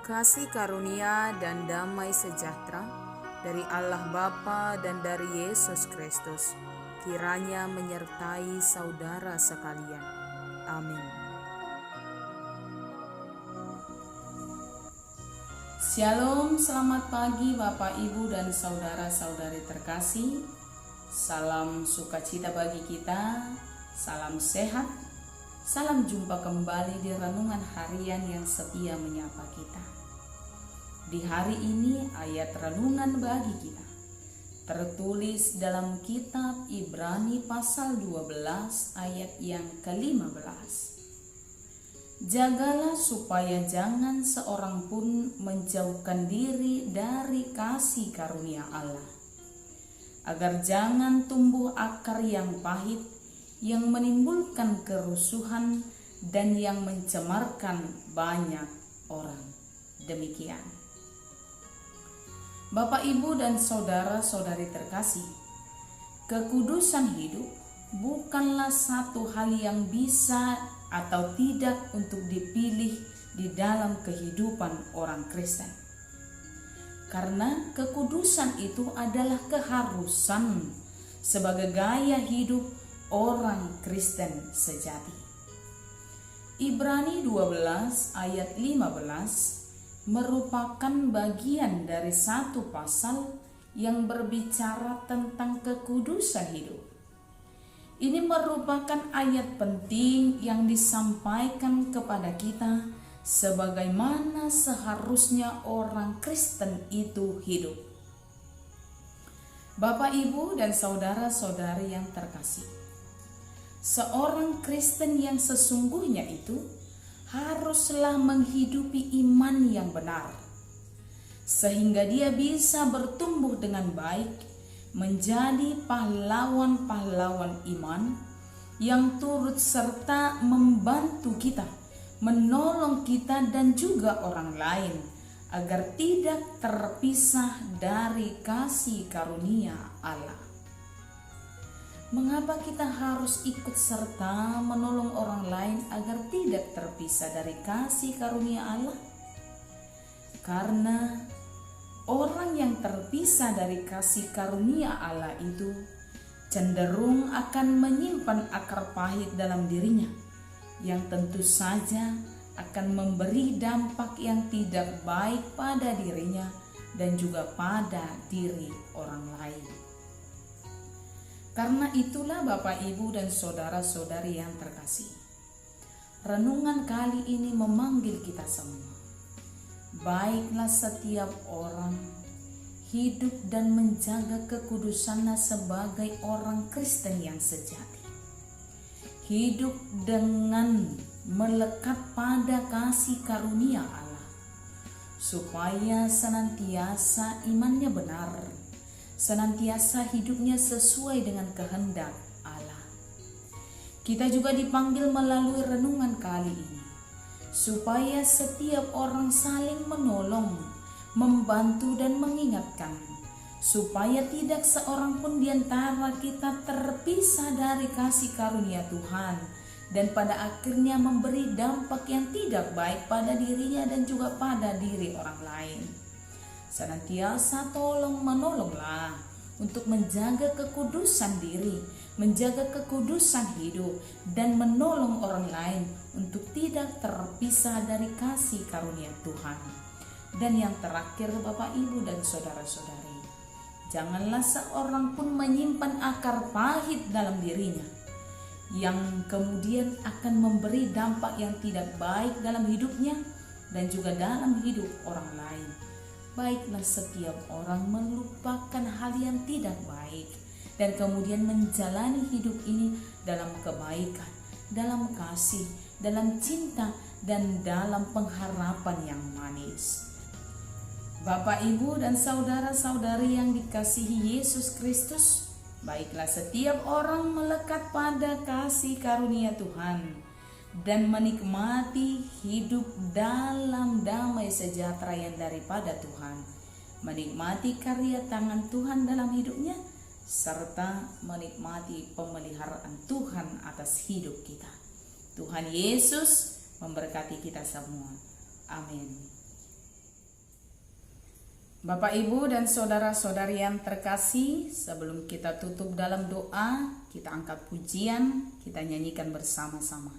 Kasih karunia dan damai sejahtera dari Allah Bapa dan dari Yesus Kristus kiranya menyertai saudara sekalian. Amin. Shalom, selamat pagi Bapak, Ibu, dan saudara-saudari terkasih. Salam sukacita bagi kita, salam sehat, salam jumpa kembali di renungan harian yang setia menyapa kita. Di hari ini ayat renungan bagi kita tertulis dalam kitab Ibrani pasal 12 ayat yang ke-15. Jagalah supaya jangan seorang pun menjauhkan diri dari kasih karunia Allah, agar jangan tumbuh akar yang pahit yang menimbulkan kerusuhan dan yang mencemarkan banyak orang. Demikian. Bapak, Ibu, dan saudara-saudari terkasih, kekudusan hidup bukanlah satu hal yang bisa atau tidak untuk dipilih di dalam kehidupan orang Kristen. Karena kekudusan itu adalah keharusan sebagai gaya hidup orang Kristen sejati. Ibrani 12 ayat 15 merupakan bagian dari satu pasal yang berbicara tentang kekudusan hidup. Ini merupakan ayat penting yang disampaikan kepada kita sebagaimana seharusnya orang Kristen itu hidup. Bapak, Ibu, dan saudara-saudari yang terkasih, seorang Kristen yang sesungguhnya itu haruslah menghidupi iman yang benar, sehingga dia bisa bertumbuh dengan baik menjadi pahlawan-pahlawan iman yang turut serta membantu kita, menolong kita dan juga orang lain agar tidak terpisah dari kasih karunia Allah. Mengapa kita harus ikut serta menolong orang lain agar tidak terpisah dari kasih karunia Allah? Karena orang yang terpisah dari kasih karunia Allah itu cenderung akan menyimpan akar pahit dalam dirinya, yang tentu saja akan memberi dampak yang tidak baik pada dirinya dan juga pada diri orang lain. Karena itulah Bapak, Ibu, dan saudara-saudari yang terkasih, renungan kali ini memanggil kita semua. Baiklah setiap orang hidup dan menjaga kekudusannya sebagai orang Kristen yang sejati. Hidup dengan melekat pada kasih karunia Allah, supaya senantiasa imannya benar, senantiasa hidupnya sesuai dengan kehendak Allah. Kita juga dipanggil melalui renungan kali ini supaya setiap orang saling menolong, membantu dan mengingatkan, supaya tidak seorang pun di antara kita terpisah dari kasih karunia Tuhan dan pada akhirnya memberi dampak yang tidak baik pada dirinya dan juga pada diri orang lain. Senantiasa tolong menolonglah untuk menjaga kekudusan diri, menjaga kekudusan hidup, dan menolong orang lain untuk tidak terpisah dari kasih karunia Tuhan. Dan yang terakhir Bapak, Ibu, dan saudara-saudari, janganlah seorang pun menyimpan akar pahit dalam dirinya yang kemudian akan memberi dampak yang tidak baik dalam hidupnya dan juga dalam hidup orang lain. Baiklah setiap orang melupakan hal yang tidak baik dan kemudian menjalani hidup ini dalam kebaikan, dalam kasih, dalam cinta, dan dalam pengharapan yang manis. Bapak, Ibu, dan saudara-saudari yang dikasihi Yesus Kristus, baiklah setiap orang melekat pada kasih karunia Tuhan dan menikmati hidup dalam damai sejahtera yang daripada Tuhan, menikmati karya tangan Tuhan dalam hidupnya, serta menikmati pemeliharaan Tuhan atas hidup kita. Tuhan Yesus memberkati kita semua. Amin. Bapak, Ibu, dan saudara-saudari yang terkasih, sebelum kita tutup dalam doa, kita angkat pujian, kita nyanyikan bersama-sama.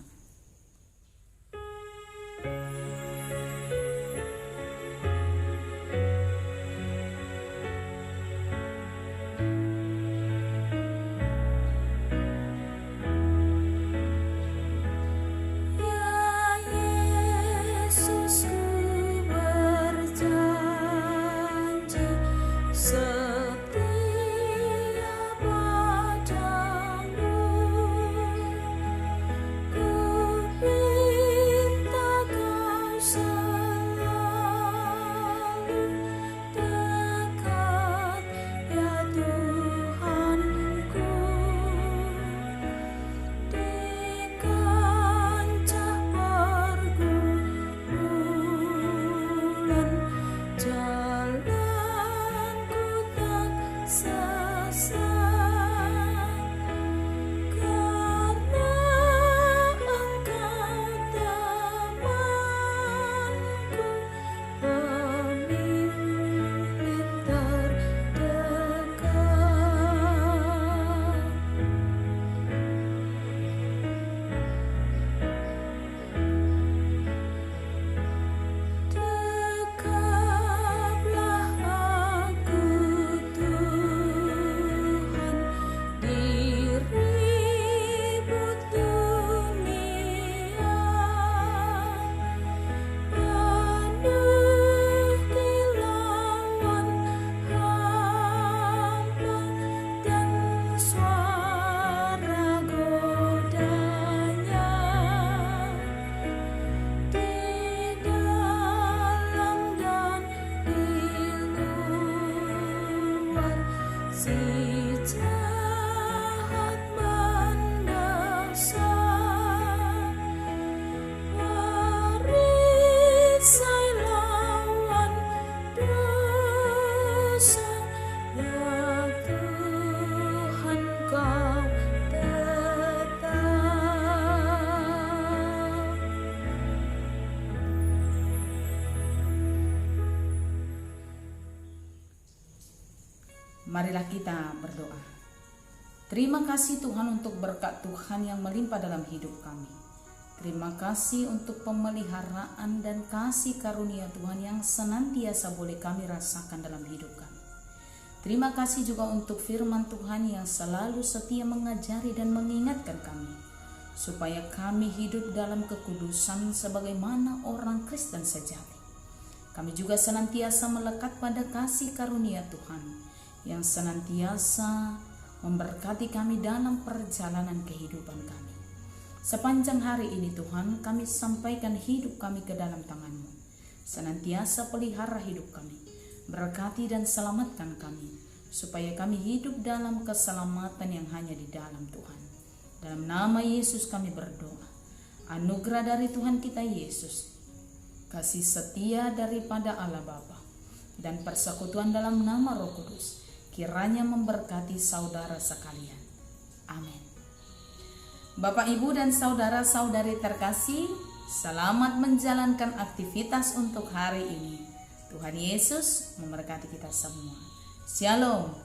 Marilah kita berdoa. Terima kasih Tuhan untuk berkat Tuhan yang melimpah dalam hidup kami. Terima kasih untuk pemeliharaan dan kasih karunia Tuhan yang senantiasa boleh kami rasakan dalam hidup kami. Terima kasih juga untuk firman Tuhan yang selalu setia mengajari dan mengingatkan kami, supaya kami hidup dalam kekudusan sebagaimana orang Kristen sejati. Kami juga senantiasa melekat pada kasih karunia Tuhan yang senantiasa memberkati kami dalam perjalanan kehidupan kami. Sepanjang hari ini Tuhan, kami sampaikan hidup kami ke dalam tangan-Mu. Senantiasa pelihara hidup kami, berkati dan selamatkan kami, supaya kami hidup dalam keselamatan yang hanya di dalam Tuhan. Dalam nama Yesus kami berdoa. Anugerah dari Tuhan kita Yesus, kasih setia daripada Allah Bapa, dan persekutuan dalam nama Roh Kudus kiranya memberkati saudara sekalian. Amin. Bapak, Ibu, dan saudara-saudari terkasih, selamat menjalankan aktivitas untuk hari ini. Tuhan Yesus memberkati kita semua. Shalom.